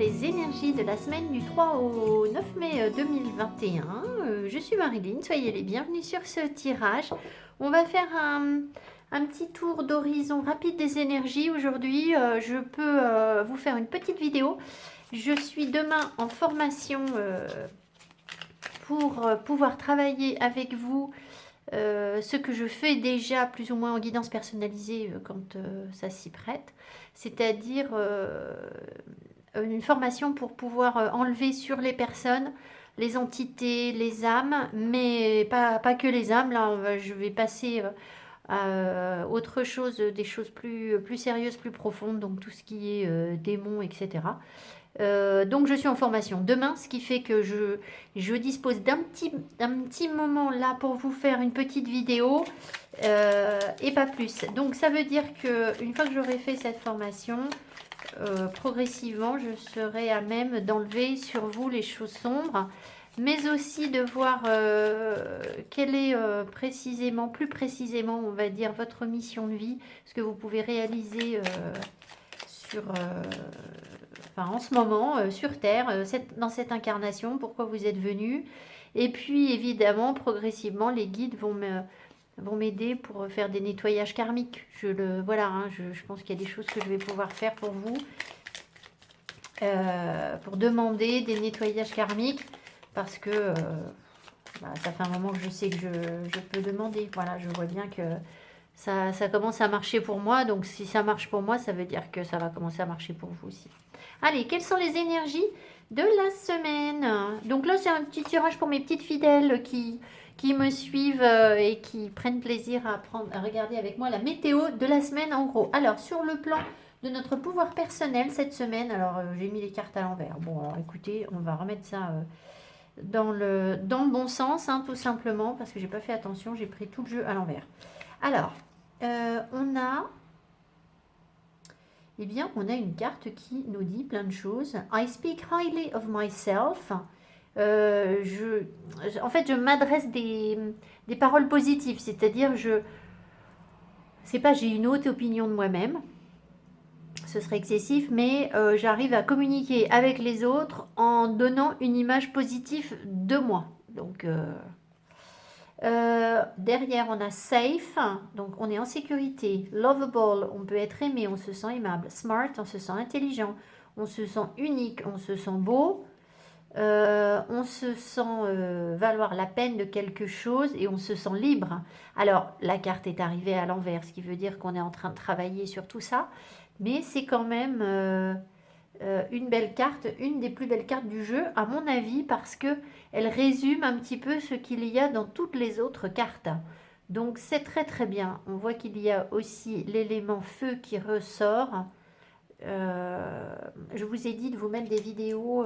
les énergies de la semaine du 3 au 9 mai 2021. Je suis Marilyn, soyez les bienvenus sur ce tirage. On va faire un petit tour d'horizon rapide des énergies. Aujourd'hui, je peux vous faire une petite vidéo. Je suis demain en formation pour pouvoir travailler avec vous ce que je fais déjà plus ou moins en guidance personnalisée quand ça s'y prête, c'est-à-dire une formation pour pouvoir enlever sur les personnes les entités, les âmes, mais pas que les âmes. Là, je vais passer à autre chose, des choses plus sérieuses, plus profondes, donc tout ce qui est démons, etc. Donc je suis en formation demain, ce qui fait que je dispose d'un petit moment là pour vous faire une petite vidéo et pas plus. Donc ça veut dire qu'une fois que j'aurai fait cette formation, progressivement je serai à même d'enlever sur vous les choses sombres, mais aussi de voir quelle est plus précisément, on va dire, votre mission de vie, ce que vous pouvez réaliser sur, en ce moment sur Terre, dans cette incarnation, pourquoi vous êtes venu. Et puis évidemment, progressivement, les guides vont m'aider pour faire des nettoyages karmiques. Voilà, hein, je pense qu'il y a des choses que je vais pouvoir faire pour vous, pour demander des nettoyages karmiques, parce que ça fait un moment que je sais que je peux demander. Voilà, je vois bien que ça commence à marcher pour moi, donc si ça marche pour moi, ça veut dire que ça va commencer à marcher pour vous aussi. Allez, quelles sont les énergies de la semaine? Donc là, c'est un petit tirage pour mes petites fidèles qui me suivent et qui prennent plaisir à regarder avec moi la météo de la semaine en gros. Alors, sur le plan de notre pouvoir personnel cette semaine, alors j'ai mis les cartes à l'envers. Bon, alors écoutez, on va remettre ça dans le bon sens, hein, tout simplement, parce que j'ai pas fait attention, j'ai pris tout le jeu à l'envers. Alors, on a... Eh bien, on a une carte qui nous dit plein de choses. I speak highly of myself. En fait, je m'adresse des paroles positives, c'est-à-dire c'est pas j'ai une haute opinion de moi-même, ce serait excessif, mais j'arrive à communiquer avec les autres en donnant une image positive de moi. Donc, derrière, on a safe, donc on est en sécurité. Lovable, on peut être aimé, on se sent aimable. Smart, on se sent intelligent, on se sent unique, on se sent beau. On se sent valoir la peine de quelque chose et on se sent libre. Alors, la carte est arrivée à l'envers, ce qui veut dire qu'on est en train de travailler sur tout ça, mais c'est quand même une belle carte, une des plus belles cartes du jeu, à mon avis, parce que elle résume un petit peu ce qu'il y a dans toutes les autres cartes. Donc, c'est très très bien. On voit qu'il y a aussi l'élément feu qui ressort. Je vous ai dit de vous mettre des vidéos.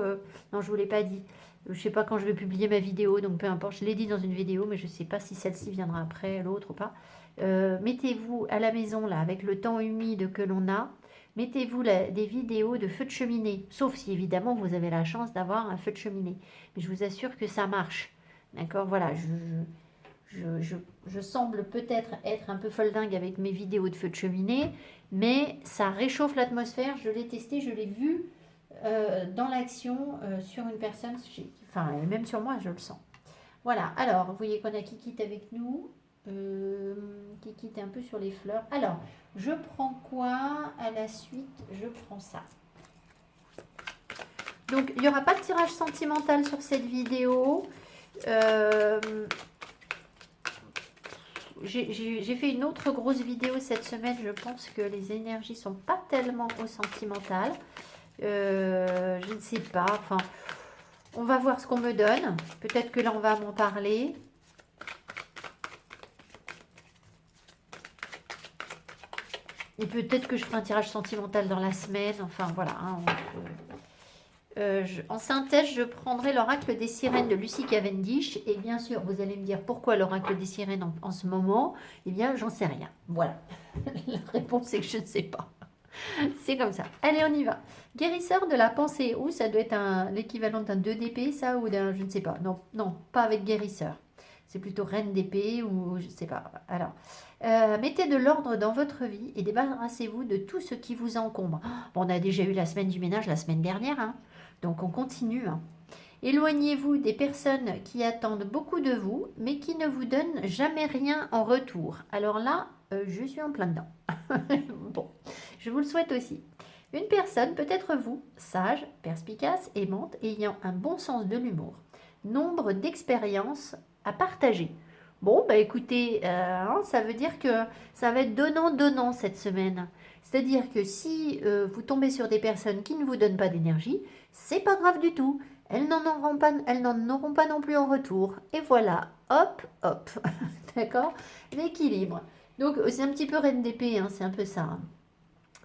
Non, je ne vous l'ai pas dit. Je ne sais pas quand je vais publier ma vidéo, donc peu importe. Je l'ai dit dans une vidéo, mais je ne sais pas si celle-ci viendra après l'autre ou pas. Mettez-vous à la maison, là, avec le temps humide que l'on a. Mettez-vous des vidéos de feu de cheminée. Sauf si, évidemment, vous avez la chance d'avoir un feu de cheminée. Mais je vous assure que ça marche. D'accord. Voilà, je semble peut-être être un peu folle dingue avec mes vidéos de feu de cheminée, mais ça réchauffe l'atmosphère. Je l'ai testé, je l'ai vu dans l'action sur une personne, enfin même sur moi, je le sens. Voilà, alors vous voyez qu'on a Kikit avec nous. Kikit est un peu sur les fleurs. Alors, je prends quoi à la suite? Je prends ça. Donc, il n'y aura pas de tirage sentimental sur cette vidéo. J'ai fait une autre grosse vidéo cette semaine. Je pense que les énergies sont pas tellement au sentimental. Je ne sais pas. Enfin, on va voir ce qu'on me donne. Peut-être que là, on va m'en parler. Et peut-être que je ferai un tirage sentimental dans la semaine. Enfin, voilà. Hein, en synthèse, je prendrai l'oracle des sirènes de Lucy Cavendish. Et bien sûr, vous allez me dire pourquoi l'oracle des sirènes en ce moment. Eh bien, j'en sais rien. Voilà. La réponse est que je ne sais pas. C'est comme ça. Allez, on y va. Guérisseur de la pensée. Ça doit être l'équivalent d'un 2 d'épée, ça, ou d'un, je ne sais pas. Non, non, pas avec guérisseur. C'est plutôt reine d'épée ou je sais pas. Alors, mettez de l'ordre dans votre vie et débarrassez-vous de tout ce qui vous encombre. Bon, on a déjà eu la semaine du ménage la semaine dernière, hein, donc on continue. Hein. Éloignez-vous des personnes qui attendent beaucoup de vous, mais qui ne vous donnent jamais rien en retour. Alors là, je suis en plein dedans. Bon, je vous le souhaite aussi. Une personne peut être vous, sage, perspicace, aimante, ayant un bon sens de l'humour. Nombre d'expériences à partager. Bon, bah écoutez, ça veut dire que ça va être donnant-donnant cette semaine. C'est-à-dire que si vous tombez sur des personnes qui ne vous donnent pas d'énergie, c'est pas grave du tout. Elles n'en auront pas non plus en retour. Et voilà, hop, hop. D'accord. L'équilibre. Donc, c'est un petit peu reine d'épée, hein, c'est un peu ça, hein,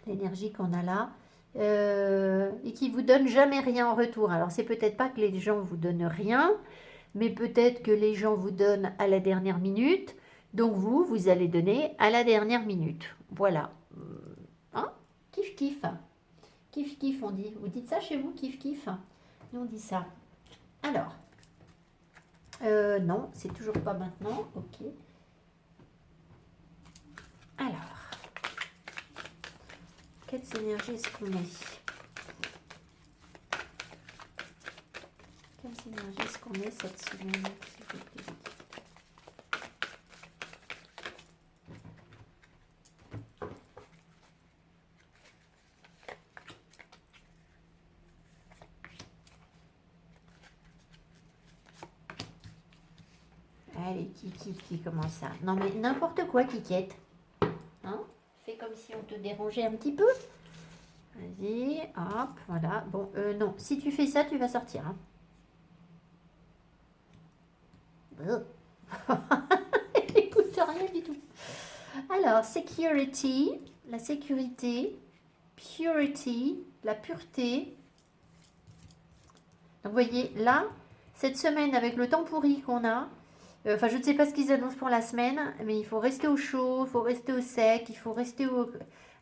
l'énergie qu'on a là. Et qui vous donne jamais rien en retour. Alors, c'est peut-être pas que les gens vous donnent rien, mais peut-être que les gens vous donnent à la dernière minute. Donc, vous allez donner à la dernière minute. Voilà. Hein. Kiff, kiff. Kiff, kiff, on dit. Vous dites ça chez vous, kiff, kiff? Nous, on dit ça. Alors, non, c'est toujours pas maintenant. Ok. Alors, quelles énergies est-ce qu'on met? Quelles énergies est-ce qu'on met cette semaine? Allez, qui commence ça? Non mais n'importe quoi, Kikette. Hein? Fais comme si on te dérangeait un petit peu. Vas-y, hop, voilà. Bon, non, si tu fais ça, tu vas sortir. Hein. Écoute rien du tout. Alors, security, la sécurité, purity, la pureté. Donc, vous voyez, là, cette semaine, avec le temps pourri qu'on a, enfin, je ne sais pas ce qu'ils annoncent pour la semaine, mais il faut rester au chaud, il faut rester au sec, il faut rester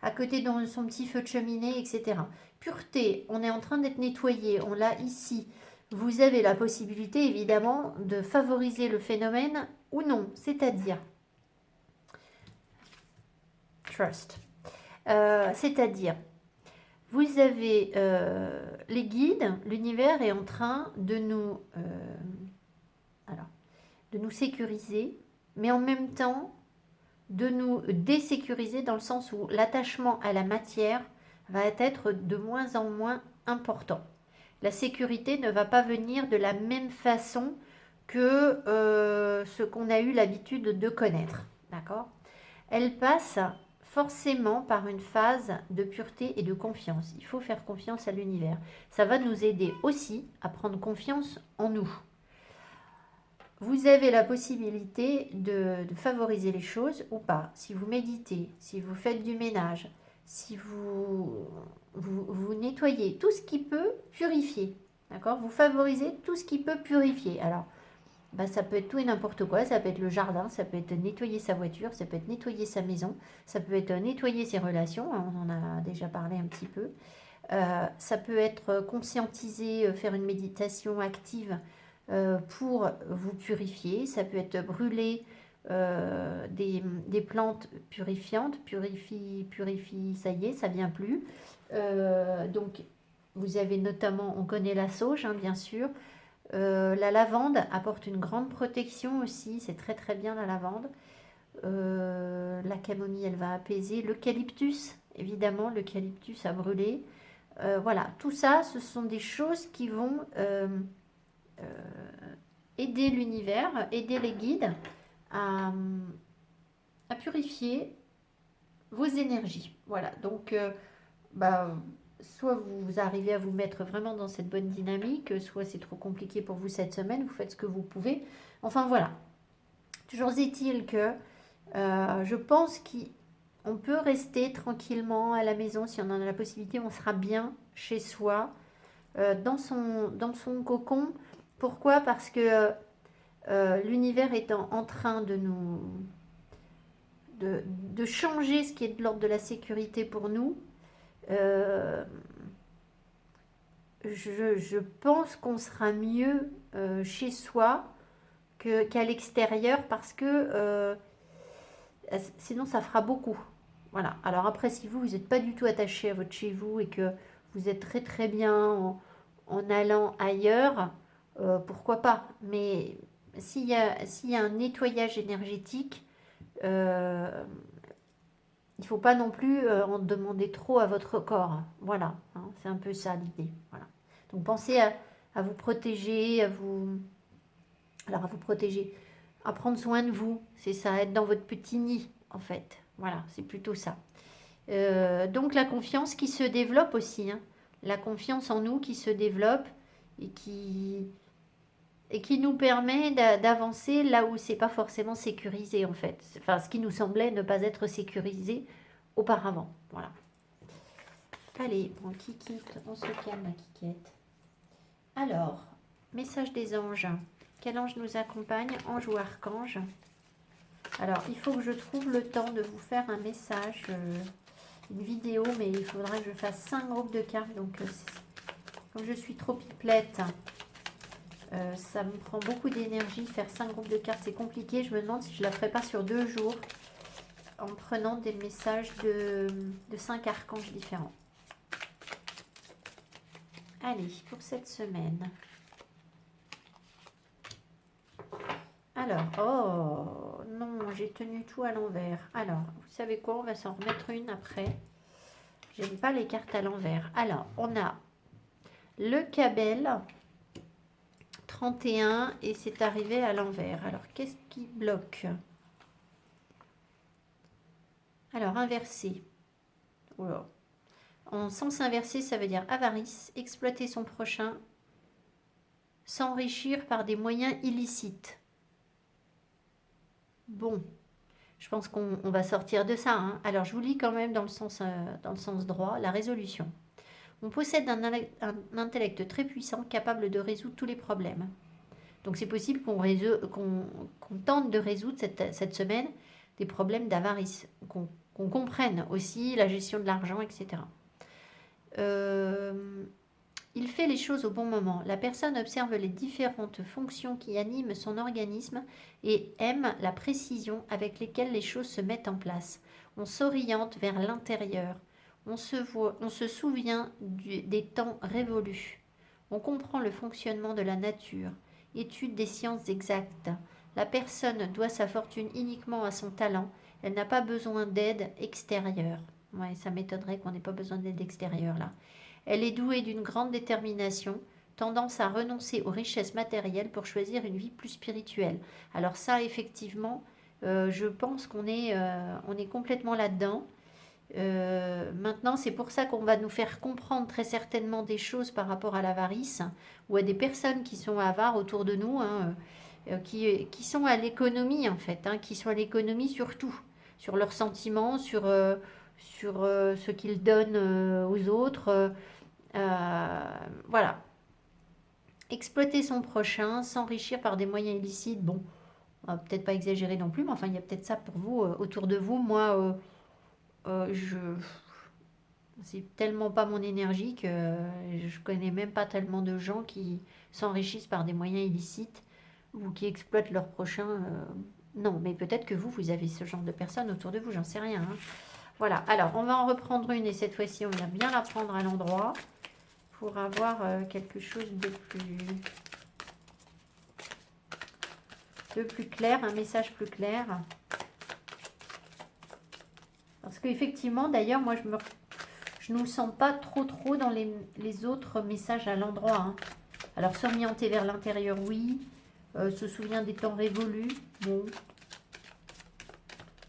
à côté de son petit feu de cheminée, etc. Pureté, on est en train d'être nettoyé, on l'a ici. Vous avez la possibilité, évidemment, de favoriser le phénomène ou non, c'est-à-dire, trust, c'est-à-dire, vous avez les guides, l'univers est en train de nous, alors, de nous sécuriser, mais en même temps de nous désécuriser dans le sens où l'attachement à la matière va être de moins en moins important. La sécurité ne va pas venir de la même façon que ce qu'on a eu l'habitude de connaître. D'accord? Elle passe forcément par une phase de pureté et de confiance. Il faut faire confiance à l'univers. Ça va nous aider aussi à prendre confiance en nous. Vous avez la possibilité de favoriser les choses ou pas. Si vous méditez, si vous faites du ménage, si vous nettoyez tout ce qui peut purifier. D'accord? Vous favorisez tout ce qui peut purifier. Alors, bah, ça peut être tout et n'importe quoi. Ça peut être le jardin, ça peut être nettoyer sa voiture, ça peut être nettoyer sa maison, ça peut être nettoyer ses relations. On en a déjà parlé un petit peu. Ça peut être conscientiser, faire une méditation active pour vous purifier. Ça peut être brûler des plantes purifiantes. Purifie, ça y est, ça vient plus. Donc, vous avez notamment, on connaît la sauge, hein, bien sûr. La lavande apporte une grande protection aussi. C'est très très bien la lavande. La camomille, elle va apaiser. L'eucalyptus, évidemment, l'eucalyptus à brûler. Voilà, tout ça, ce sont des choses qui vont aider l'univers, aider les guides à, à purifier vos énergies. Voilà, donc bah, soit vous arrivez à vous mettre vraiment dans cette bonne dynamique, soit c'est trop compliqué pour vous cette semaine, vous faites ce que vous pouvez. Enfin voilà, toujours est-il que je pense qu'on peut rester tranquillement à la maison si on en a la possibilité, on sera bien chez soi, dans son cocon. Pourquoi? Parce que l'univers est en train de changer ce qui est de l'ordre de la sécurité pour nous. Euh, je pense qu'on sera mieux chez soi qu'à l'extérieur parce que sinon ça fera beaucoup. Voilà. Alors après, si vous n'êtes pas du tout attaché à votre chez vous et que vous êtes très très bien en allant ailleurs, pourquoi pas. Mais s'il y a un nettoyage énergétique, euh, il ne faut pas non plus en demander trop à votre corps. Voilà, hein, c'est un peu ça l'idée. Voilà. Donc pensez à vous protéger, alors à vous protéger, à prendre soin de vous. C'est ça, être dans votre petit nid en fait. Voilà, c'est plutôt ça. Donc la confiance qui se développe aussi, hein. La confiance en nous qui se développe et qui nous permet d'avancer là où c'est pas forcément sécurisé en fait. Enfin, ce qui nous semblait ne pas être sécurisé auparavant. Voilà. Allez, on kikite, on se calme la kikette. Alors, message des anges. Quel ange nous accompagne? Ange ou archange? Alors, il faut que je trouve le temps de vous faire un message, une vidéo, mais il faudra que je fasse 5 groupes de cartes. Donc, comme je suis trop pipelette, ça me prend beaucoup d'énergie. Faire 5 groupes de cartes, c'est compliqué. Je me demande si je la ferai pas sur 2 jours en prenant des messages de 5 archanges différents. Allez, pour cette semaine. Alors, oh non, j'ai tenu tout à l'envers. Alors, vous savez quoi, on va s'en remettre une après. J'aime pas les cartes à l'envers. Alors, on a le Cabel 31 et c'est arrivé à l'envers. Alors, qu'est-ce qui bloque? Alors, inversé. Oula. En sens inversé, ça veut dire avarice, exploiter son prochain, s'enrichir par des moyens illicites. Bon, je pense qu'on va sortir de ça, hein. Alors, je vous lis quand même dans le sens droit, la résolution. On possède un intellect très puissant, capable de résoudre tous les problèmes. Donc, c'est possible qu'on tente de résoudre cette semaine des problèmes d'avarice, qu'on comprenne aussi la gestion de l'argent, etc. Il fait les choses au bon moment. La personne observe les différentes fonctions qui animent son organisme et aime la précision avec laquelle les choses se mettent en place. On s'oriente vers l'intérieur. On se souvient des temps révolus. On comprend le fonctionnement de la nature. Étude des sciences exactes. La personne doit sa fortune uniquement à son talent. Elle n'a pas besoin d'aide extérieure. Ouais, ça m'étonnerait qu'on n'ait pas besoin d'aide extérieure là. Elle est douée d'une grande détermination, tendance à renoncer aux richesses matérielles pour choisir une vie plus spirituelle. Alors ça, effectivement, je pense on est complètement là-dedans. Maintenant, c'est pour ça qu'on va nous faire comprendre très certainement des choses par rapport à l'avarice, ou à des personnes qui sont avares autour de nous, hein, qui sont à l'économie en fait, hein, qui sont à l'économie surtout, sur leurs sentiments, sur ce qu'ils donnent aux autres. Voilà. Exploiter son prochain, s'enrichir par des moyens illicites. Bon, on va peut-être pas exagérer non plus, mais enfin, il y a peut-être ça pour vous autour de vous. Moi, c'est tellement pas mon énergie que je connais même pas tellement de gens qui s'enrichissent par des moyens illicites ou qui exploitent leur prochain. Non, mais peut-être que vous avez ce genre de personnes autour de vous, j'en sais rien, hein. Voilà, alors on va en reprendre une et cette fois-ci on va bien la prendre à l'endroit pour avoir quelque chose de plus clair, un message plus clair. Parce qu'effectivement, d'ailleurs, moi je ne me sens pas trop dans les autres messages à l'endroit, hein. Alors s'orienter vers l'intérieur, oui. Se souvient des temps révolus, bon.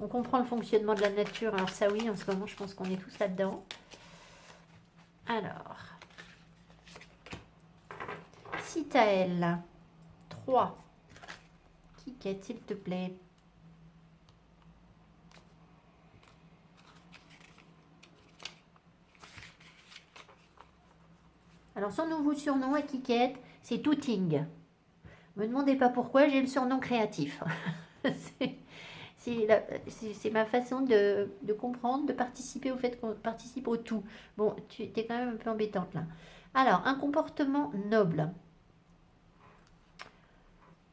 On comprend le fonctionnement de la nature, alors ça oui, en ce moment je pense qu'on est tous là-dedans. Alors, Citaël, 3. Kikette, s'il te plaît. Alors, son nouveau surnom à Kikette, c'est Tooting. Me demandez pas pourquoi, j'ai le surnom créatif. C'est ma façon de comprendre, de participer au fait qu'on participe au tout. Bon, tu es quand même un peu embêtante là. Alors, un comportement noble.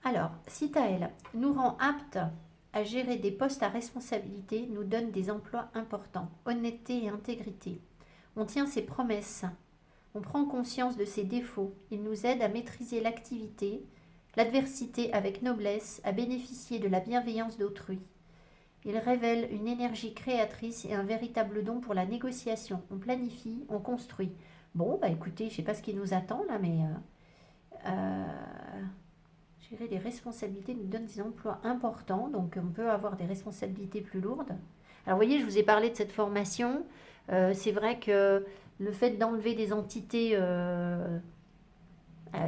Alors, Citaël nous rend aptes à gérer des postes à responsabilité, nous donne des emplois importants, honnêteté et intégrité. On tient ses promesses, on prend conscience de ses défauts, il nous aide à maîtriser l'activité, l'adversité avec noblesse, à bénéficier de la bienveillance d'autrui. Il révèle une énergie créatrice et un véritable don pour la négociation. On planifie, on construit. Bon, bah écoutez, je ne sais pas ce qui nous attend là, mais gérer les responsabilités nous donne des emplois importants, donc on peut avoir des responsabilités plus lourdes. Alors vous voyez, je vous ai parlé de cette formation. C'est vrai que le fait d'enlever des entités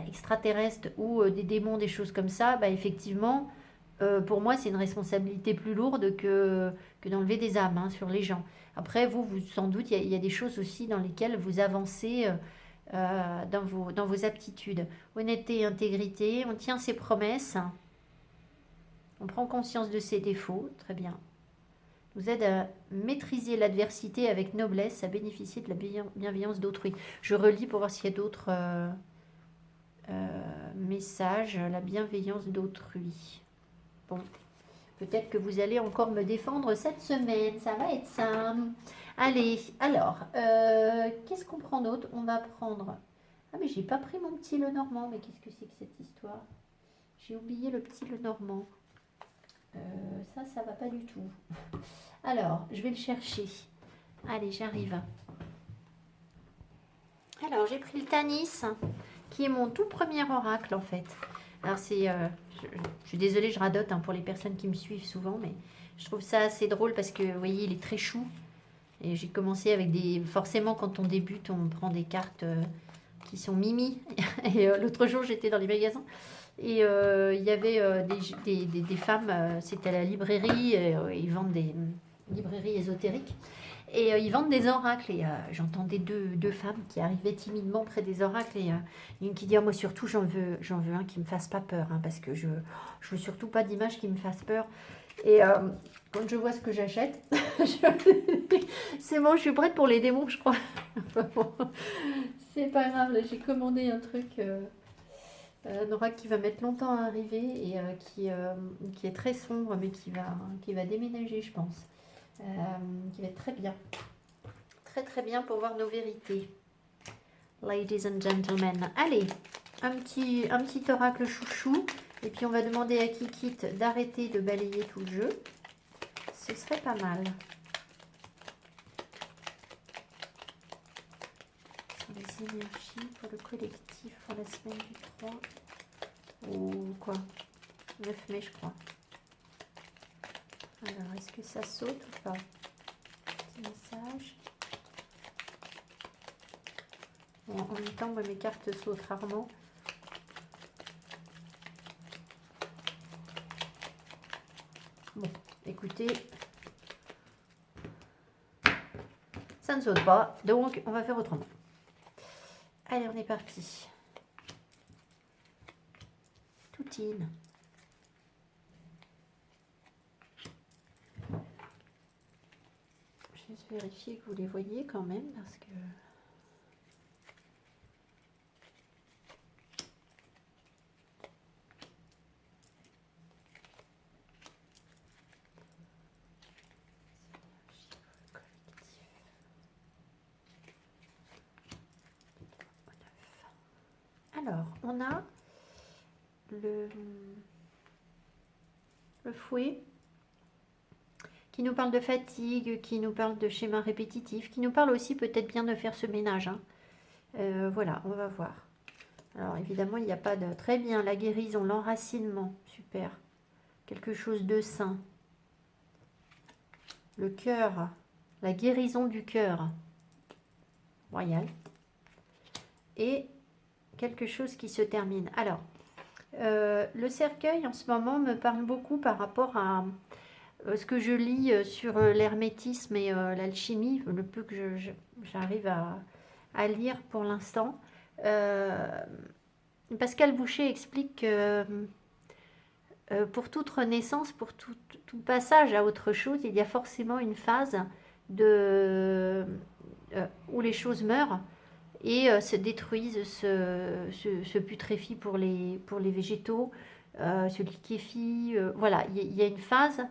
extraterrestres ou des démons, des choses comme ça, bah effectivement, pour moi, c'est une responsabilité plus lourde que d'enlever des âmes hein, sur les gens. Après, vous sans doute, il y a des choses aussi dans lesquelles vous avancez dans vos aptitudes. Honnêteté et intégrité, on tient ses promesses, on prend conscience de ses défauts, très bien. Vous aide à maîtriser l'adversité avec noblesse, à bénéficier de la bienveillance d'autrui. Je relis pour voir s'il y a d'autres messages. La bienveillance d'autrui. Bon, peut-être que vous allez encore me défendre cette semaine. Ça va être ça. Allez, alors, qu'est-ce qu'on prend d'autre? On va prendre... Ah, mais j'ai pas pris mon petit Lenormand. Mais qu'est-ce que c'est que cette histoire? J'ai oublié le petit Lenormand. Ça va pas du tout. Alors, je vais le chercher. Allez, j'arrive. Alors, j'ai pris le Tanis, qui est mon tout premier oracle, en fait. Alors, c'est... je suis désolée, je radote hein, pour les personnes qui me suivent souvent, mais je trouve ça assez drôle parce que, vous voyez, il est très chou. Et j'ai commencé avec des... Forcément, quand on débute, on prend des cartes qui sont mimi. Et l'autre jour, j'étais dans les magasins. Et il y avait des femmes, c'était à la librairie, ils vendent des librairies ésotériques. Et ils vendent des oracles. Et j'entendais deux femmes qui arrivaient timidement près des oracles. Et une qui dit moi surtout, j'en veux un qui me fasse pas peur. Hein, parce que je veux surtout pas d'image qui me fasse peur. Et quand je vois ce que j'achète, c'est bon, je suis prête pour les démons, je crois. C'est pas grave, là, j'ai commandé un truc, un oracle qui va mettre longtemps à arriver et qui est très sombre, mais qui va déménager, je pense. Qui va être très bien. Très très bien pour voir nos vérités. Ladies and gentlemen. Allez, un petit oracle chouchou. Et puis on va demander à Kikit d'arrêter de balayer tout le jeu. Ce serait pas mal. Sur les énergies pour le collectif pour la semaine du 3. Ou quoi 9 mai je crois. Alors est-ce que ça saute ou pas? Petit message. Bon, en même temps, moi, mes cartes sautent rarement. Bon, écoutez, ça ne saute pas, donc on va faire autrement. Allez, on est parti. Toutine. Je vais juste vérifier que vous les voyez quand même, parce que... Alors, on a le fouet qui nous parle de fatigue, qui nous parle de schéma répétitif, qui nous parle aussi peut-être bien de faire ce ménage. Hein. Voilà, on va voir. Alors, évidemment, il n'y a pas de... Très bien, la guérison, l'enracinement, super. Quelque chose de sain. Le cœur, la guérison du cœur. Royal. Et... quelque chose qui se termine. Alors, le cercueil en ce moment me parle beaucoup par rapport à ce que je lis sur l'hermétisme et l'alchimie, le peu que j'arrive à lire pour l'instant. Pascal Boucher explique que pour toute renaissance, pour tout passage à autre chose, il y a forcément une phase où les choses meurent. et se détruisent, se putréfient pour les végétaux, se liquéfient. Voilà, il y a une phase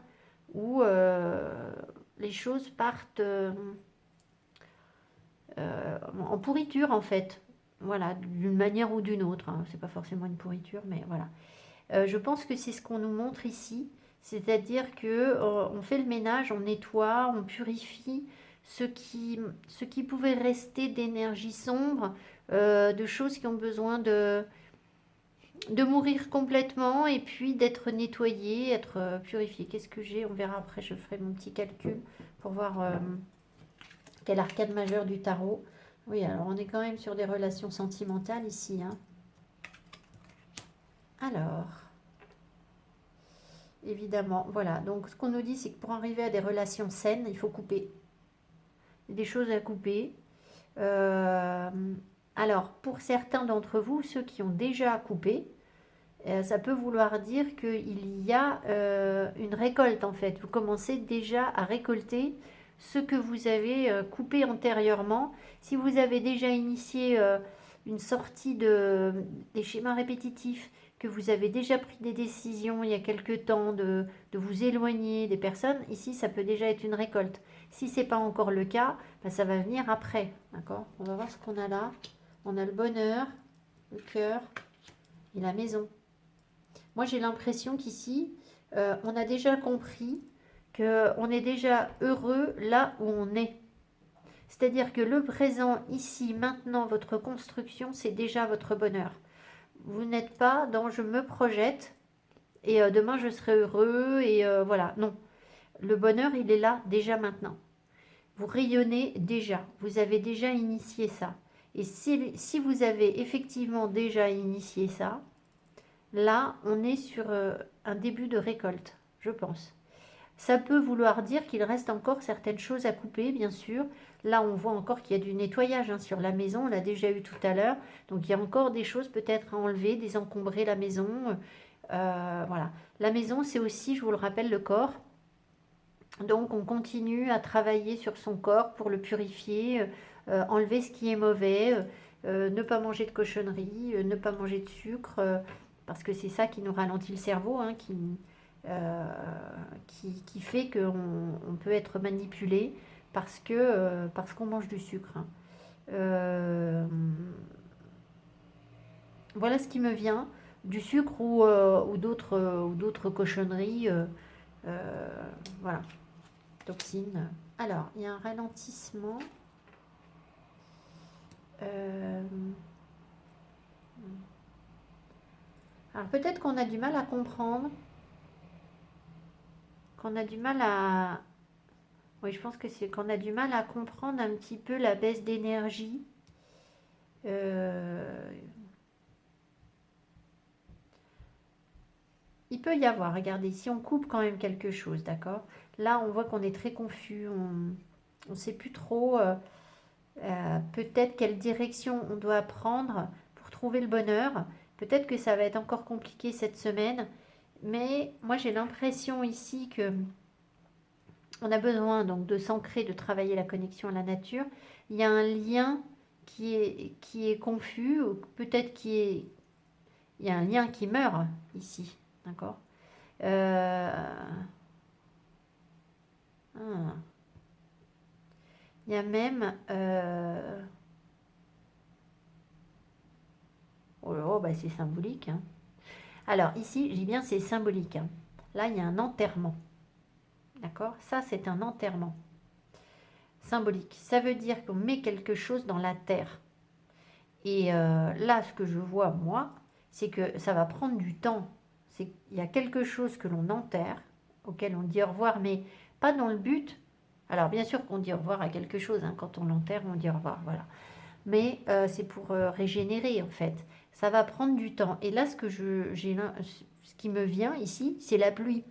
où les choses partent en pourriture en fait. Voilà, d'une manière ou d'une autre, hein. C'est pas forcément une pourriture, mais voilà. Je pense que c'est ce qu'on nous montre ici, c'est-à-dire que on fait le ménage, on nettoie, on purifie ce qui pouvait rester d'énergie sombre, de choses qui ont besoin de mourir complètement et puis d'être nettoyées, être purifiées. Qu'est-ce que j'ai? On verra après, je ferai mon petit calcul pour voir quel arcade majeur du tarot. Oui, alors on est quand même sur des relations sentimentales ici, hein. Alors, évidemment, voilà. Donc, ce qu'on nous dit, c'est que pour arriver à des relations saines, il faut couper. Il y a des choses à couper. Euh, alors, pour certains d'entre vous, ceux qui ont déjà coupé, ça peut vouloir dire qu'il y a une récolte, en fait. Vous commencez déjà à récolter ce que vous avez coupé antérieurement. Si vous avez déjà initié une sortie des schémas répétitifs, que vous avez déjà pris des décisions il y a quelque temps de vous éloigner des personnes, ici ça peut déjà être une récolte. Si ce n'est pas encore le cas, ben, ça va venir après. D'accord? On va voir ce qu'on a là. On a le bonheur, le cœur et la maison. Moi j'ai l'impression qu'ici, on a déjà compris qu'on est déjà heureux là où on est. C'est-à-dire que le présent, ici, maintenant, votre construction, c'est déjà votre bonheur. Vous n'êtes pas dans je me projette et demain je serai heureux et voilà. Non, le bonheur, il est là déjà maintenant. Vous rayonnez déjà, vous avez déjà initié ça. Et si vous avez effectivement déjà initié ça, là, on est sur un début de récolte, je pense. Ça peut vouloir dire qu'il reste encore certaines choses à couper, bien sûr. Là, on voit encore qu'il y a du nettoyage hein, sur la maison, on l'a déjà eu tout à l'heure. Donc, il y a encore des choses peut-être à enlever, désencombrer la maison. Voilà. La maison, c'est aussi, je vous le rappelle, le corps. Donc, on continue à travailler sur son corps pour le purifier, enlever ce qui est mauvais, ne pas manger de cochonneries, ne pas manger de sucre, parce que c'est ça qui nous ralentit le cerveau, hein, euh, qui fait qu'on peut être manipulé parce qu'on mange du sucre, hein. Euh, voilà ce qui me vient, du sucre ou d'autres cochonneries. Euh, voilà, toxines. Alors, il y a un ralentissement. Euh, alors peut-être qu'on a du mal à comprendre, qu'on a du mal à... Oui, je pense que c'est qu'on a du mal à comprendre un petit peu la baisse d'énergie. Euh, il peut y avoir, regardez, si on coupe quand même quelque chose, d'accord? Là, on voit qu'on est très confus, on ne sait plus trop peut-être quelle direction on doit prendre pour trouver le bonheur. Peut-être que ça va être encore compliqué cette semaine, mais moi j'ai l'impression ici que on a besoin donc de s'ancrer, de travailler la connexion à la nature. Il y a un lien qui est confus, ou peut-être il y a un lien qui meurt ici, d'accord. Euh, ah, il y a même oh là là, bah c'est symbolique, hein. Alors ici, je dis bien c'est symbolique, hein. Là, il y a un enterrement. D'accord? Ça, c'est un enterrement symbolique. Ça veut dire qu'on met quelque chose dans la terre. Et là, ce que je vois, moi, c'est que ça va prendre du temps. Il y a quelque chose que l'on enterre, auquel on dit au revoir, mais pas dans le but. Alors, bien sûr qu'on dit au revoir à quelque chose, hein. Quand on l'enterre, on dit au revoir, voilà. Mais c'est pour régénérer, en fait. Ça va prendre du temps. Et là, ce qui me vient ici, c'est la pluie.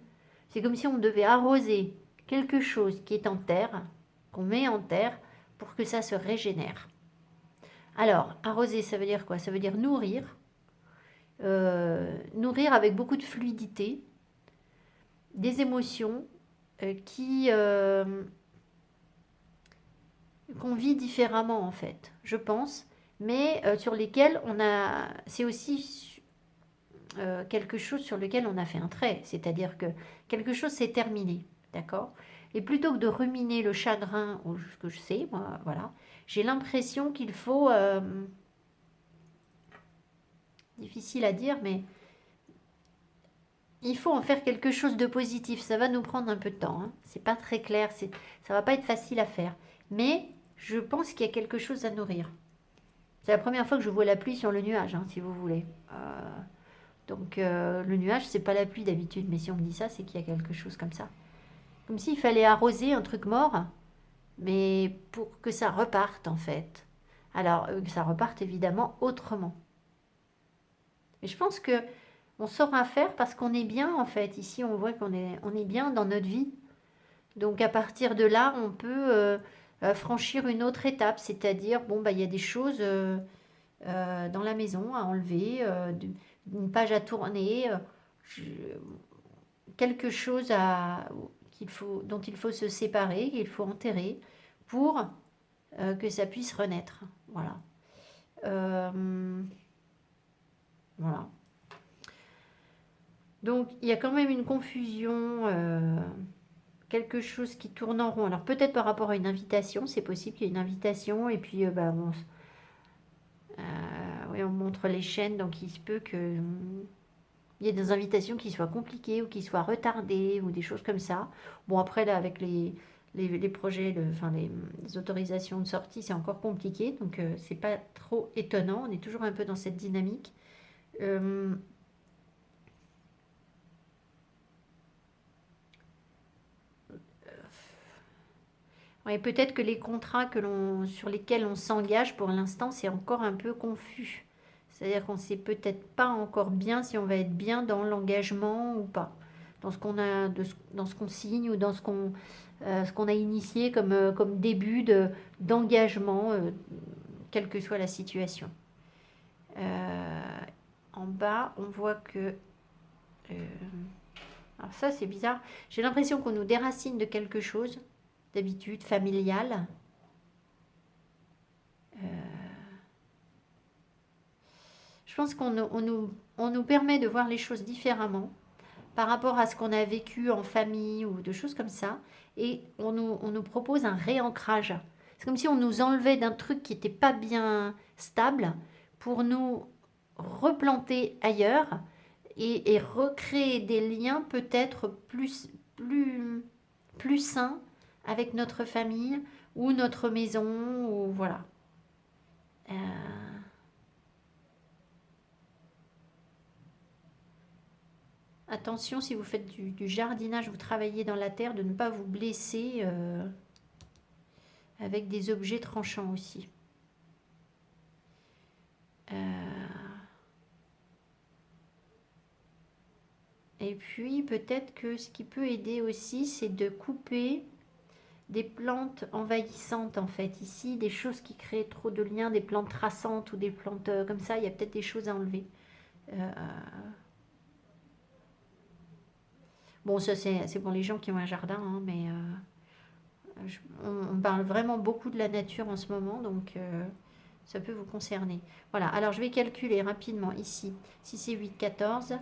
C'est comme si on devait arroser quelque chose qui est en terre, qu'on met en terre, pour que ça se régénère. Alors, arroser, ça veut dire quoi? Ça veut dire nourrir. Nourrir avec beaucoup de fluidité, des émotions qu'on vit différemment en fait, je pense. mais sur lesquels on a... C'est aussi quelque chose sur lequel on a fait un trait, c'est-à-dire que quelque chose s'est terminé, d'accord? Et plutôt que de ruminer le chagrin, ou ce que je sais, moi, voilà, j'ai l'impression qu'il faut... difficile à dire, mais il faut en faire quelque chose de positif. Ça va nous prendre un peu de temps, hein. C'est pas très clair, ça va pas être facile à faire. Mais je pense qu'il y a quelque chose à nourrir. C'est la première fois que je vois la pluie sur le nuage, hein, si vous voulez. Donc le nuage, c'est pas la pluie d'habitude, mais si on me dit ça, c'est qu'il y a quelque chose comme ça. Comme s'il fallait arroser un truc mort, mais pour que ça reparte en fait. Alors que ça reparte évidemment autrement. Et je pense que on saura faire parce qu'on est bien en fait. Ici, on voit on est bien dans notre vie. Donc à partir de là, on peut franchir une autre étape, c'est-à-dire bon bah il y a des choses dans la maison à enlever, une page à tourner, je- quelque chose dont il faut se séparer, qu'il faut enterrer pour que ça puisse renaître. Voilà. Euh, voilà. Donc il y a quand même une confusion, quelque chose qui tourne en rond. Alors peut-être par rapport à une invitation, c'est possible qu'il y ait une invitation et puis bah, oui, on montre les chaînes, donc il se peut que il y ait des invitations qui soient compliquées ou qui soient retardées ou des choses comme ça. Bon après là avec les projets, enfin les autorisations de sortie, c'est encore compliqué, donc c'est pas trop étonnant. On est toujours un peu dans cette dynamique. Euh, Ouais, peut-être que les contrats sur lesquels on s'engage pour l'instant, c'est encore un peu confus. C'est-à-dire qu'on ne sait peut-être pas encore bien si on va être bien dans l'engagement ou pas, dans ce qu'on a, dans ce qu'on signe ou dans ce qu'on a initié comme début d'engagement, quelle que soit la situation. Euh, En bas, on voit que... euh, alors ça, c'est bizarre. J'ai l'impression qu'on nous déracine de quelque chose, d'habitude, familial. Je pense qu'on nous permet de voir les choses différemment par rapport à ce qu'on a vécu en famille ou de choses comme ça. Et on nous propose un réancrage. C'est comme si on nous enlevait d'un truc qui n'était pas bien stable pour nous replanter ailleurs et recréer des liens peut-être plus sains avec notre famille ou notre maison ou voilà. Euh, Attention, si vous faites du jardinage, vous travaillez dans la terre, de ne pas vous blesser avec des objets tranchants aussi. Euh, et puis, peut-être que ce qui peut aider aussi, c'est de couper des plantes envahissantes, en fait. Ici, des choses qui créent trop de liens, des plantes traçantes ou des plantes comme ça, il y a peut-être des choses à enlever. Euh, bon, ça, c'est pour les gens qui ont un jardin, hein, mais on parle vraiment beaucoup de la nature en ce moment, donc ça peut vous concerner. Voilà, alors je vais calculer rapidement ici. Si c'est 8, 14,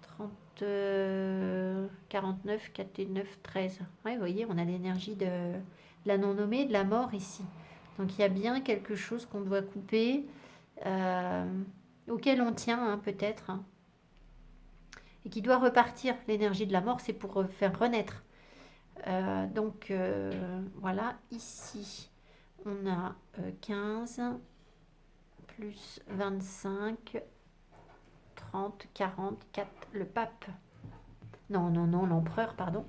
30, 49, 4 et 9, 13. Ouais, vous voyez, on a l'énergie de la non-nommée, de la mort ici. Donc il y a bien quelque chose qu'on doit couper, euh, auquel on tient peut-être, hein, et qui doit repartir. L'énergie de la mort, c'est pour faire renaître. Donc voilà, ici on a 15 plus 25, 30, 44, le pape. Non, non, non, l'empereur, pardon.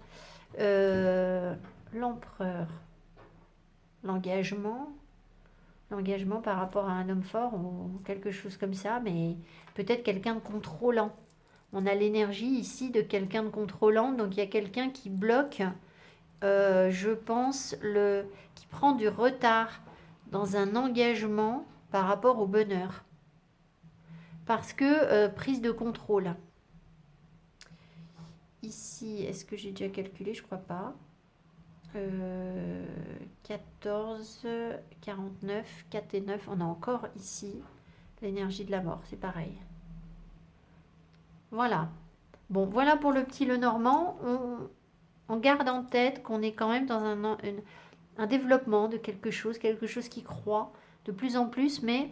L'empereur, l'engagement, l'engagement par rapport à un homme fort ou quelque chose comme ça, mais peut-être quelqu'un de contrôlant. On a l'énergie ici de quelqu'un de contrôlant, donc il y a quelqu'un qui bloque, je pense, qui prend du retard dans un engagement par rapport au bonheur. Parce que prise de contrôle. Ici, est-ce que j'ai déjà calculé? Je crois pas. 14, 49, 4 et 9. On a encore ici l'énergie de la mort, c'est pareil. Voilà. Bon, voilà pour le petit Lenormand. On garde en tête qu'on est quand même dans un développement de quelque chose qui croît de plus en plus, mais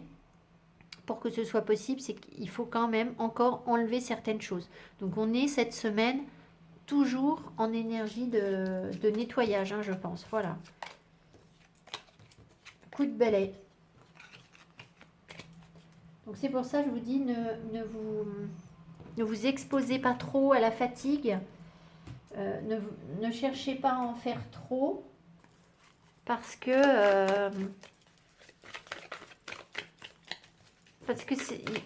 pour que ce soit possible, c'est qu'il faut quand même encore enlever certaines choses. Donc on est cette semaine toujours en énergie de nettoyage, hein, je pense. Voilà. Coup de balai. Donc c'est pour ça que je vous dis, ne vous exposez pas trop à la fatigue. Ne cherchez pas à en faire trop. Parce que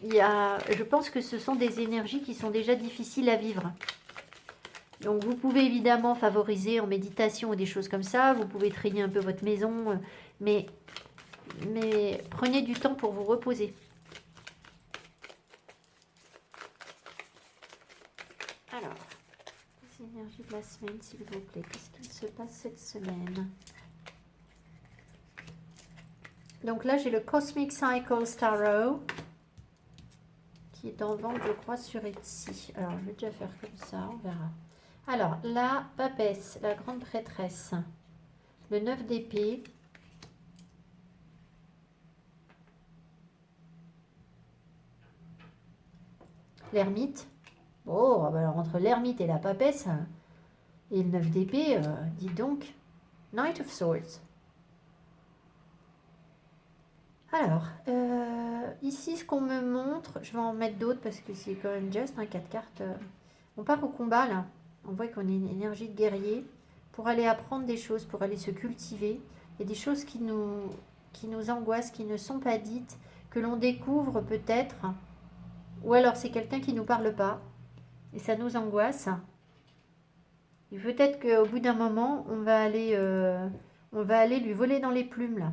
je pense que ce sont des énergies qui sont déjà difficiles à vivre. Donc vous pouvez évidemment favoriser en méditation ou des choses comme ça. Vous pouvez trier un peu votre maison. Mais prenez du temps pour vous reposer. Alors, les énergies de la semaine, s'il vous plaît. Qu'est-ce qu'il se passe cette semaine? Donc là, j'ai le Cosmic Cycles Tarot qui est en vente, je crois, sur Etsy. Alors, je vais déjà faire comme ça, on verra. Alors, la papesse, la grande prêtresse, le 9 d'épée, l'ermite. Oh, bah alors entre l'ermite et la papesse et le 9 d'épée, dis donc, Knight of Swords. Alors, ici, ce qu'on me montre, je vais en mettre d'autres parce que c'est quand même juste 4 cartes. On part au combat, là. On voit qu'on a une énergie de guerrier pour aller apprendre des choses, pour aller se cultiver. Il y a des choses qui nous angoissent, qui ne sont pas dites, que l'on découvre peut-être. Ou alors, c'est quelqu'un qui ne nous parle pas et ça nous angoisse. Et peut-être qu'au bout d'un moment, on va aller lui voler dans les plumes, là.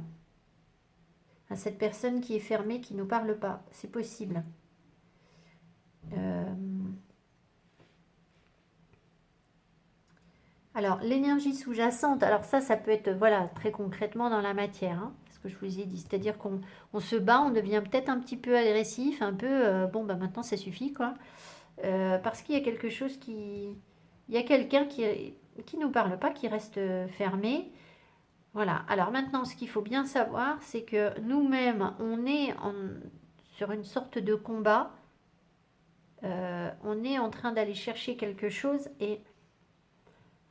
À cette personne qui est fermée, qui ne nous parle pas. C'est possible. Alors, l'énergie sous-jacente, alors ça peut être, voilà, très concrètement dans la matière, hein, ce que je vous ai dit. C'est-à-dire qu'on se bat, on devient peut-être un petit peu agressif, un peu, bon, bah maintenant ça suffit, quoi. Parce qu'il y a quelque chose qui... Il y a quelqu'un qui nous parle pas, qui reste fermé. Voilà. Alors maintenant, ce qu'il faut bien savoir, c'est que nous-mêmes, on est sur une sorte de combat. On est en train d'aller chercher quelque chose et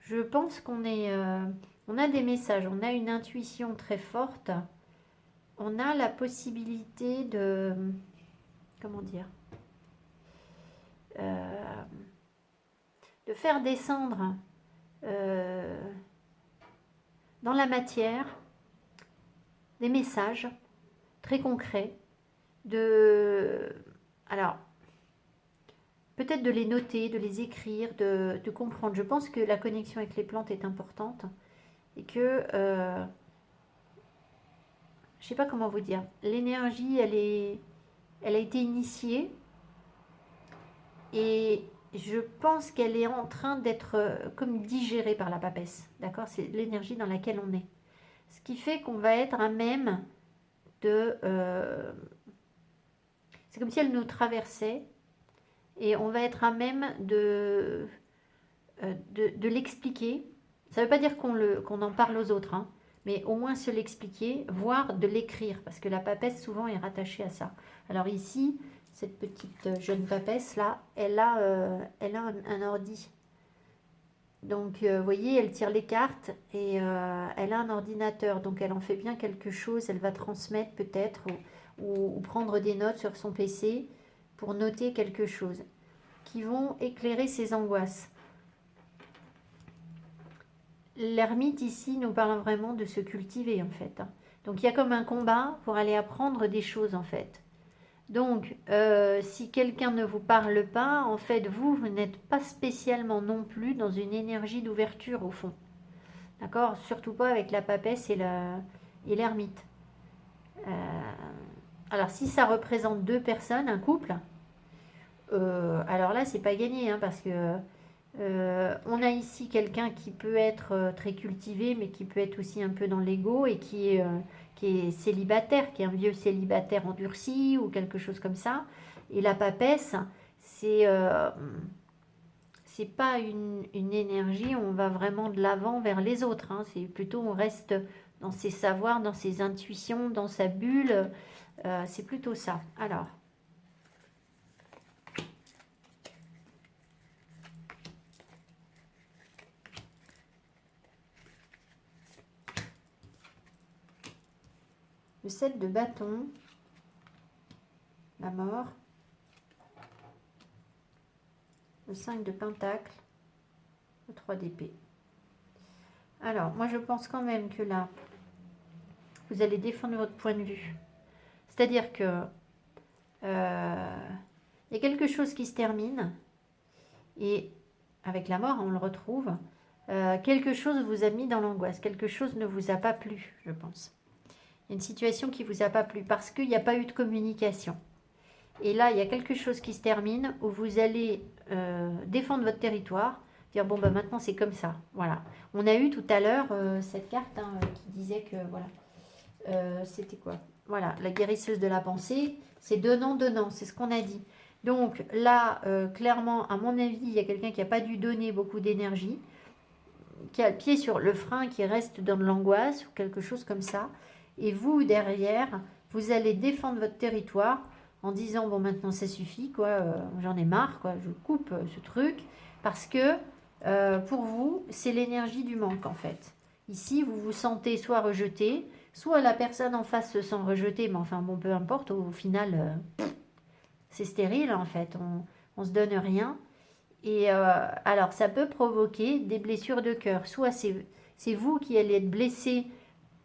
je pense on a des messages, on a une intuition très forte. On a la possibilité de, comment dire, de faire descendre dans la matière des messages très concrets, alors, peut-être de les noter, de les écrire, de comprendre. Je pense que la connexion avec les plantes est importante et que, je ne sais pas comment vous dire, l'énergie, elle a été initiée et je pense qu'elle est en train d'être comme digérée par la papesse. D'accord? C'est l'énergie dans laquelle on est. Ce qui fait qu'on va être à même c'est comme si elle nous traversait et on va être à même de l'expliquer. Ça ne veut pas dire qu'on en parle aux autres, hein, mais au moins se l'expliquer, voire de l'écrire, parce que la papesse souvent est rattachée à ça. Alors ici, cette petite jeune papesse là, elle a un ordi. Donc vous voyez, elle tire les cartes et elle a un ordinateur, donc elle en fait bien quelque chose, elle va transmettre peut-être ou prendre des notes sur son PC pour noter quelque chose qui vont éclairer ses angoisses. L'ermite ici nous parle vraiment de se cultiver en fait. Donc il y a comme un combat pour aller apprendre des choses en fait. Donc si quelqu'un ne vous parle pas, en fait vous n'êtes pas spécialement non plus dans une énergie d'ouverture au fond. D'accord? Surtout pas avec la papesse et l'ermite. Alors si ça représente deux personnes, un couple, alors là c'est pas gagné hein, parce que On a ici quelqu'un qui peut être très cultivé, mais qui peut être aussi un peu dans l'ego et qui est célibataire, qui est un vieux célibataire endurci ou quelque chose comme ça. Et la papesse, c'est pas une énergie où on va vraiment de l'avant vers les autres, hein. C'est plutôt on reste dans ses savoirs, dans ses intuitions, dans sa bulle. C'est plutôt ça. Alors, le 7 de bâton, la mort, le 5 de pentacle, le 3 d'épée. Alors, moi je pense quand même que là, vous allez défendre votre point de vue. C'est-à-dire que il y a quelque chose qui se termine, et avec la mort, on le retrouve. Quelque chose vous a mis dans l'angoisse, quelque chose ne vous a pas plu, je pense. Il y a une situation qui ne vous a pas plu parce qu'il n'y a pas eu de communication. Et là, il y a quelque chose qui se termine où vous allez défendre votre territoire, dire bon, ben maintenant c'est comme ça. Voilà. On a eu tout à l'heure cette carte qui disait que, voilà, c'était quoi? Voilà, la guérisseuse de la pensée, c'est donnant, c'est ce qu'on a dit. Donc là, clairement, à mon avis, il y a quelqu'un qui n'a pas dû donner beaucoup d'énergie, qui a le pied sur le frein, qui reste dans de l'angoisse ou quelque chose comme ça. Et vous, derrière, vous allez défendre votre territoire en disant, bon, maintenant ça suffit, quoi, j'en ai marre, quoi, je coupe ce truc, parce que pour vous, c'est l'énergie du manque, en fait. Ici, vous vous sentez soit rejeté, soit la personne en face se sent rejetée, mais enfin, bon, peu importe, au final, c'est stérile, en fait, on se donne rien. Et alors, ça peut provoquer des blessures de cœur. Soit c'est vous qui allez être blessé,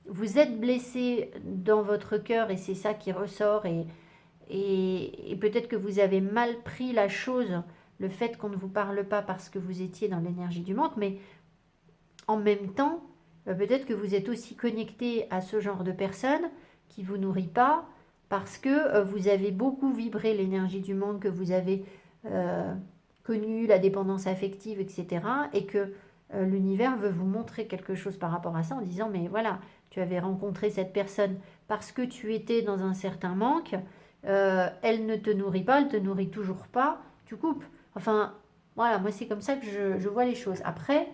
vous êtes blessé dans votre cœur et c'est ça qui ressort. Et peut-être que vous avez mal pris la chose, le fait qu'on ne vous parle pas parce que vous étiez dans l'énergie du manque. Mais en même temps, peut-être que vous êtes aussi connecté à ce genre de personne qui ne vous nourrit pas parce que vous avez beaucoup vibré l'énergie du manque, que vous avez connu la dépendance affective, etc. Et que l'univers veut vous montrer quelque chose par rapport à ça en disant, mais voilà, tu avais rencontré cette personne parce que tu étais dans un certain manque, elle ne te nourrit pas, elle te nourrit toujours pas, tu coupes. Enfin, voilà, moi c'est comme ça que je vois les choses. Après,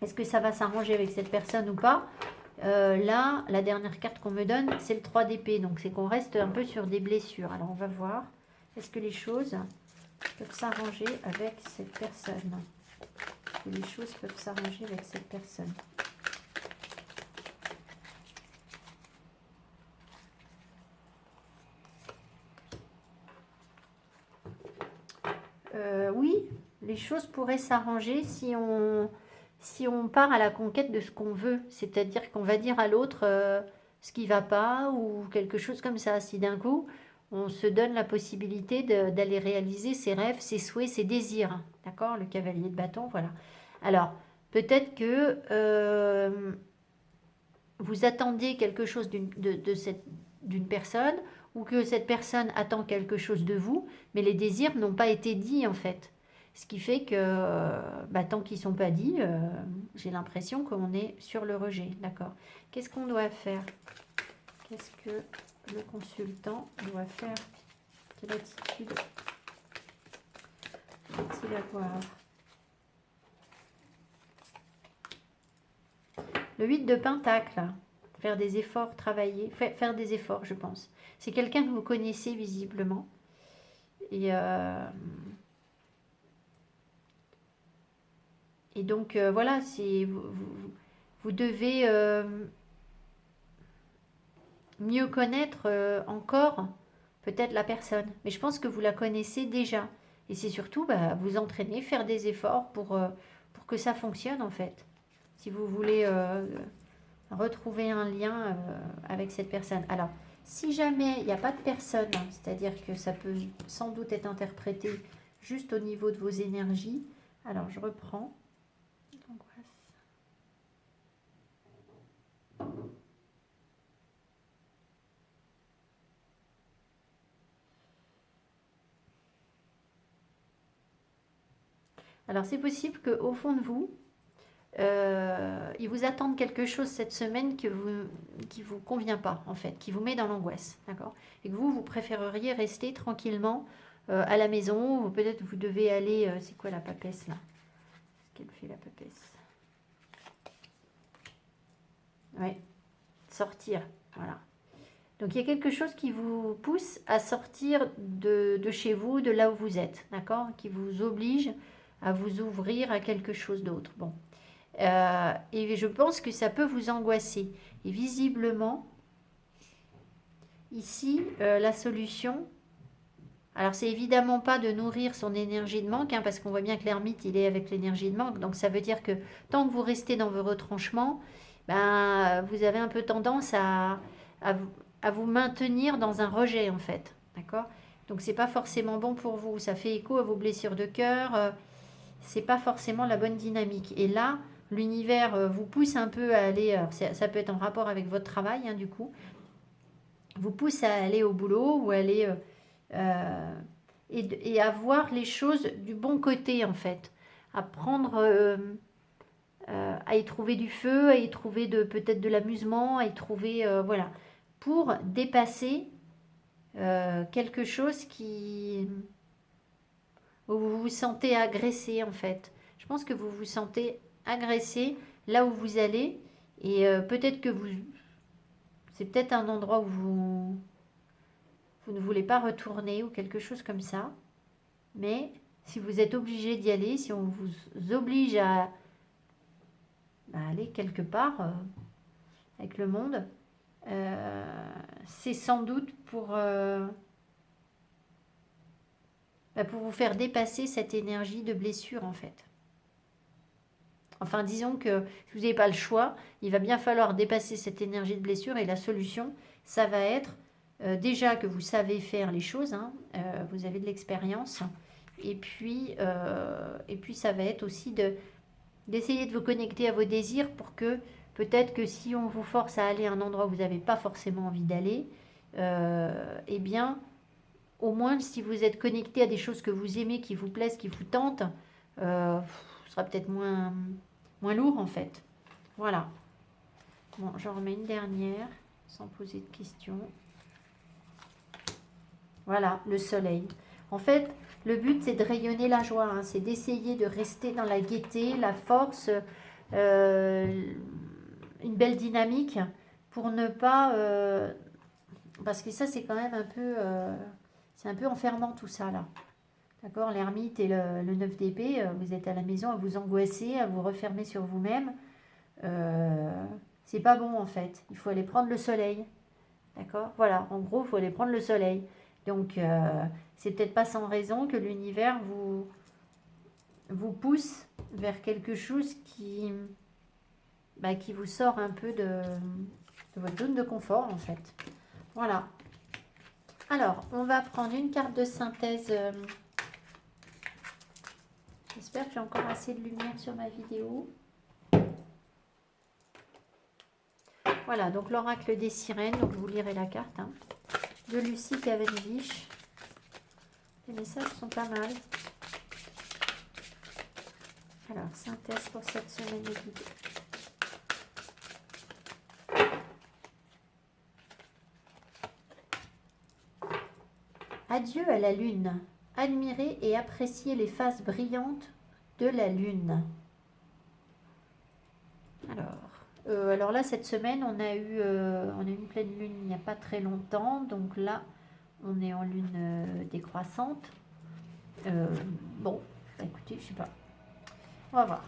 est-ce que ça va s'arranger avec cette personne ou pas? Là, la dernière carte qu'on me donne, c'est le 3 d'épée. Donc, c'est qu'on reste un peu sur des blessures. Alors, on va voir. Est-ce que les choses peuvent s'arranger avec cette personne? Est-ce que les choses peuvent s'arranger avec cette personne? Oui, les choses pourraient s'arranger si on part à la conquête de ce qu'on veut. C'est-à-dire qu'on va dire à l'autre ce qui va pas ou quelque chose comme ça. Si d'un coup, on se donne la possibilité d'aller réaliser ses rêves, ses souhaits, ses désirs. D'accord? Le cavalier de bâton, voilà. Alors, peut-être que vous attendiez quelque chose d'une personne ou que cette personne attend quelque chose de vous, mais les désirs n'ont pas été dits en fait. Ce qui fait que tant qu'ils ne sont pas dits, j'ai l'impression qu'on est sur le rejet. D'accord. Qu'est-ce qu'on doit faire? Qu'est-ce que le consultant doit faire? Quelle attitude doit-il avoir? Le 8 de Pentacle, faire des efforts, travailler, faire des efforts, je pense. C'est quelqu'un que vous connaissez visiblement. Et donc, voilà, vous devez mieux connaître encore peut-être la personne. Mais je pense que vous la connaissez déjà. Et c'est surtout vous entraîner, faire des efforts pour que ça fonctionne en fait. Si vous voulez retrouver un lien avec cette personne. Alors, si jamais il n'y a pas de personne, c'est-à-dire que ça peut sans doute être interprété juste au niveau de vos énergies. Alors, je reprends. Alors c'est possible qu'au fond de vous, il vous attende quelque chose cette semaine qui vous convient pas, en fait, qui vous met dans l'angoisse, d'accord? Et que vous préféreriez rester tranquillement à la maison, ou peut-être vous devez aller, c'est quoi la papesse là? Qu'est-ce qu'elle fait la papesse? Ouais, sortir, voilà. Donc il y a quelque chose qui vous pousse à sortir de chez vous, de là où vous êtes, d'accord? Qui vous oblige à vous ouvrir à quelque chose d'autre. Bon. Et je pense que ça peut vous angoisser. Et visiblement, ici, la solution, alors c'est évidemment pas de nourrir son énergie de manque, hein, parce qu'on voit bien que l'ermite, il est avec l'énergie de manque. Donc ça veut dire que tant que vous restez dans vos retranchements, ben, vous avez un peu tendance à, vous, à vous maintenir dans un rejet, en fait. D'accord? Donc c'est pas forcément bon pour vous. Ça fait écho à vos blessures de cœur. C'est pas forcément la bonne dynamique. Et là, l'univers vous pousse un peu à aller, ça peut être en rapport avec votre travail, hein, du coup, vous pousse à aller au boulot ou aller et à voir les choses du bon côté, en fait, à prendre, à y trouver du feu, à y trouver peut-être de l'amusement, à y trouver, voilà, pour dépasser quelque chose où vous vous sentez agressé, en fait. Je pense que vous vous sentez agressé là où vous allez et peut-être que c'est peut-être un endroit où vous ne voulez pas retourner ou quelque chose comme ça. Mais si vous êtes obligé d'y aller, si on vous oblige à aller quelque part avec le monde, c'est sans doute pour vous faire dépasser cette énergie de blessure, en fait. Enfin, disons que si vous n'avez pas le choix, il va bien falloir dépasser cette énergie de blessure et la solution, ça va être déjà que vous savez faire les choses, hein, vous avez de l'expérience, et puis ça va être aussi d'essayer de vous connecter à vos désirs pour que peut-être que si on vous force à aller à un endroit où vous n'avez pas forcément envie d'aller, eh bien, au moins si vous êtes connecté à des choses que vous aimez, qui vous plaisent, qui vous tentent, ce sera peut-être moins lourd en fait. Voilà. Bon, j'en remets une dernière, sans poser de questions. Voilà, le soleil. En fait, le but, c'est de rayonner la joie, hein, c'est d'essayer de rester dans la gaieté, la force, une belle dynamique pour ne pas... parce que ça, c'est quand même un peu... c'est un peu enfermant tout ça, là. D'accord? L'ermite et le 9 d'épée, vous êtes à la maison à vous angoisser, à vous refermer sur vous-même. C'est pas bon, en fait. Il faut aller prendre le soleil. D'accord? Voilà, en gros, il faut aller prendre le soleil. Donc, c'est peut-être pas sans raison que l'univers vous pousse vers quelque chose qui vous sort un peu de votre zone de confort, en fait. Voilà. Alors, on va prendre une carte de synthèse. J'espère que j'ai encore assez de lumière sur ma vidéo. Voilà, donc l'oracle des sirènes, donc vous lirez la carte, hein, de Lucie Cavendish. Les messages sont pas mal. Alors, synthèse pour cette semaine de vidéo. Adieu à la lune. Admirez et appréciez les faces brillantes de la lune. Alors là, cette semaine, on a eu une pleine lune il n'y a pas très longtemps. Donc là, on est en lune décroissante. Bon, écoutez, je sais pas. On va voir.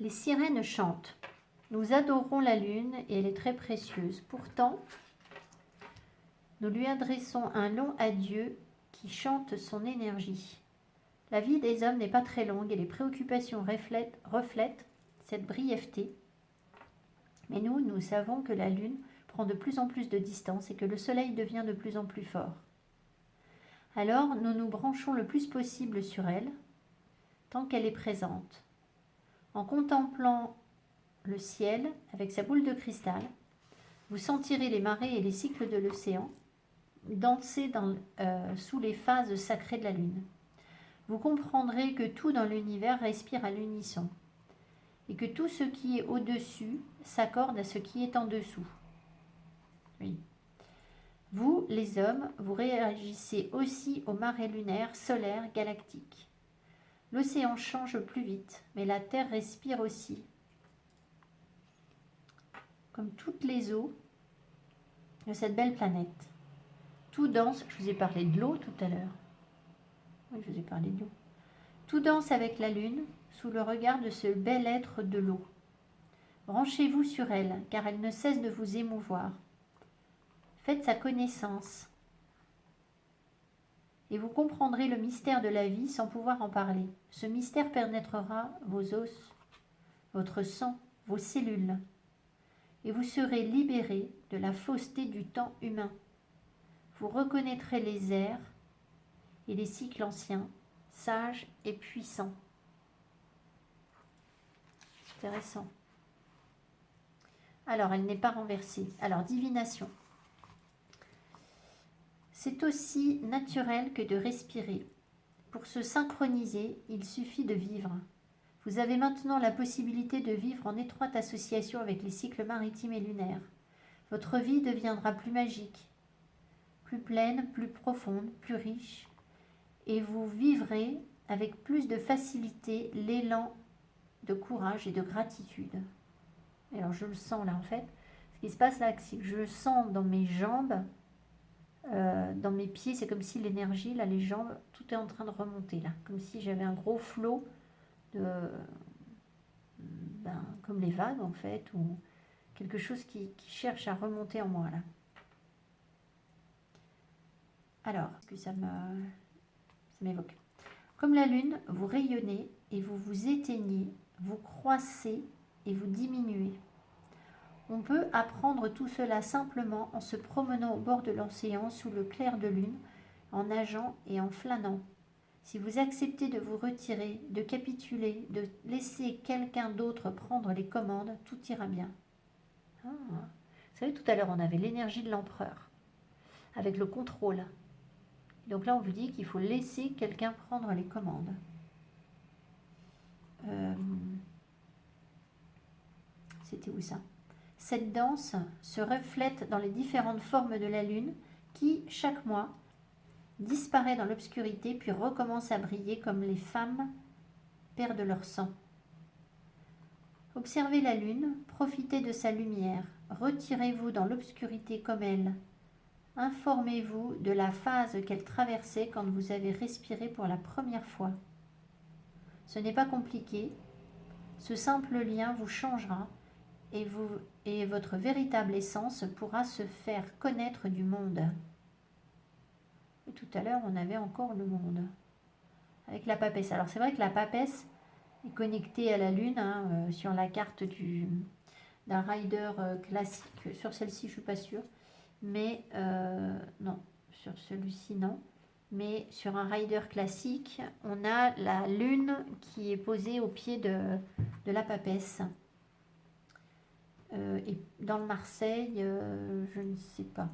Les sirènes chantent. Nous adorons la lune et elle est très précieuse. Pourtant, nous lui adressons un long adieu qui chante son énergie. La vie des hommes n'est pas très longue et les préoccupations reflètent cette brièveté. Mais nous savons que la lune prend de plus en plus de distance et que le soleil devient de plus en plus fort. Alors nous nous branchons le plus possible sur elle, tant qu'elle est présente. En contemplant le ciel avec sa boule de cristal. Vous sentirez les marées et les cycles de l'océan danser sous les phases sacrées de la lune. Vous comprendrez que tout dans l'univers respire à l'unisson et que tout ce qui est au-dessus s'accorde à ce qui est en dessous. Oui. Vous, les hommes, vous réagissez aussi aux marées lunaires, solaires, galactiques. L'océan change plus vite, mais la Terre respire aussi. Comme toutes les eaux de cette belle planète. Tout danse, je vous ai parlé de l'eau tout à l'heure. Oui, je vous ai parlé de l'eau. Tout danse avec la lune, sous le regard de ce bel être de l'eau. Branchez-vous sur elle, car elle ne cesse de vous émouvoir. Faites sa connaissance, et vous comprendrez le mystère de la vie sans pouvoir en parler. Ce mystère pénétrera vos os, votre sang, vos cellules, et vous serez libérés de la fausseté du temps humain. Vous reconnaîtrez les airs et les cycles anciens, sages et puissants. Intéressant. Alors, elle n'est pas renversée. Alors, divination. C'est aussi naturel que de respirer. Pour se synchroniser, il suffit de vivre. Vous avez maintenant la possibilité de vivre en étroite association avec les cycles maritimes et lunaires. Votre vie deviendra plus magique, plus pleine, plus profonde, plus riche, et vous vivrez avec plus de facilité l'élan de courage et de gratitude. Alors je le sens là en fait. Ce qui se passe là, c'est que je sens dans mes jambes, dans mes pieds, c'est comme si l'énergie, là, les jambes, tout est en train de remonter là, comme si j'avais un gros flot de, comme les vagues en fait, ou quelque chose qui cherche à remonter en moi là. Alors, est-ce que ça m'évoque? Comme la lune, vous rayonnez et vous vous éteignez, vous croissez et vous diminuez. On peut apprendre tout cela simplement en se promenant au bord de l'océan sous le clair de lune, en nageant et en flânant. Si vous acceptez de vous retirer, de capituler, de laisser quelqu'un d'autre prendre les commandes, tout ira bien. Ah. Vous savez, tout à l'heure, on avait l'énergie de l'empereur, avec le contrôle. Donc là, on vous dit qu'il faut laisser quelqu'un prendre les commandes. C'était où ça? Cette danse se reflète dans les différentes formes de la lune qui, chaque mois, disparaît dans l'obscurité puis recommence à briller comme les femmes perdent leur sang. Observez la lune, profitez de sa lumière, retirez-vous dans l'obscurité comme elle. Informez-vous de la phase qu'elle traversait quand vous avez respiré pour la première fois. Ce n'est pas compliqué, ce simple lien vous changera et votre véritable essence pourra se faire connaître du monde. Et tout à l'heure, on avait encore le monde avec la papesse. Alors c'est vrai que la papesse est connectée à la Lune sur la carte d'un rider classique. Sur celle-ci, je ne suis pas sûre. Mais non, sur celui-ci, non. Mais sur un rider classique, on a la Lune qui est posée au pied de la papesse. Et dans le Marseille, je ne sais pas.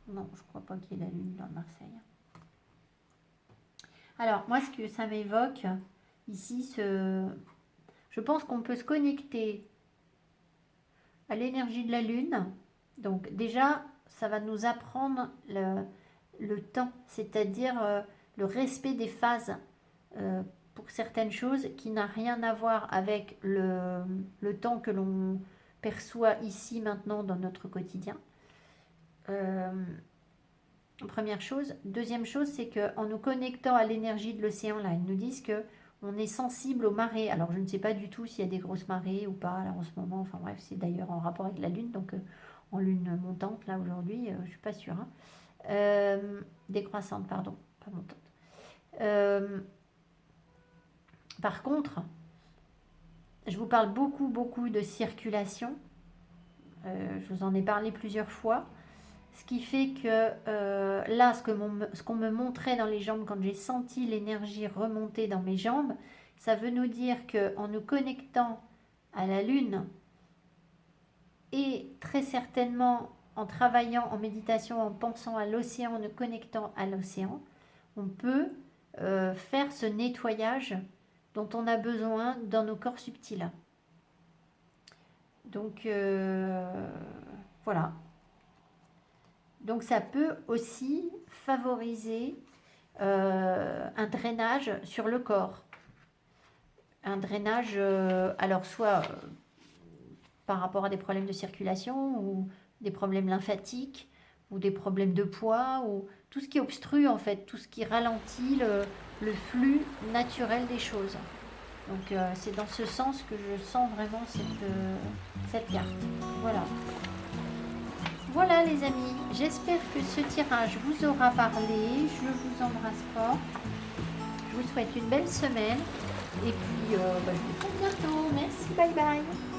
Non, je ne crois pas qu'il y ait la Lune dans le Marseille. Alors, moi, ce que ça m'évoque, ici, je pense qu'on peut se connecter à l'énergie de la Lune. Donc, déjà, ça va nous apprendre le temps, c'est-à-dire le respect des phases pour certaines choses qui n'a rien à voir avec le temps que l'on perçoit ici, maintenant, dans notre quotidien. Première chose. Deuxième chose, c'est qu'en nous connectant à l'énergie de l'océan, là, ils nous disent que on est sensible aux marées. Alors, je ne sais pas du tout s'il y a des grosses marées ou pas, là, en ce moment. Enfin, bref, c'est d'ailleurs en rapport avec la Lune. Donc, en lune montante, là, aujourd'hui, je ne suis pas sûre. Décroissante, pardon, pas montante. Par contre, je vous parle beaucoup de circulation. Je vous en ai parlé plusieurs fois. Ce qui fait que là, ce qu'on me montrait dans les jambes quand j'ai senti l'énergie remonter dans mes jambes, ça veut nous dire qu'en nous connectant à la Lune, très certainement en travaillant en méditation, en pensant à l'océan, en nous connectant à l'océan, on peut faire ce nettoyage dont on a besoin dans nos corps subtils. Donc voilà. Donc ça peut aussi favoriser un drainage sur le corps. Un drainage, alors soit par rapport à des problèmes de circulation ou des problèmes lymphatiques ou des problèmes de poids ou tout ce qui obstrue en fait, tout ce qui ralentit le flux naturel des choses. Donc c'est dans ce sens que je sens vraiment cette carte. Voilà. Voilà les amis, j'espère que ce tirage vous aura parlé. Je vous embrasse fort. Je vous souhaite une belle semaine. Et puis je vous dis à bientôt. Merci, bye bye.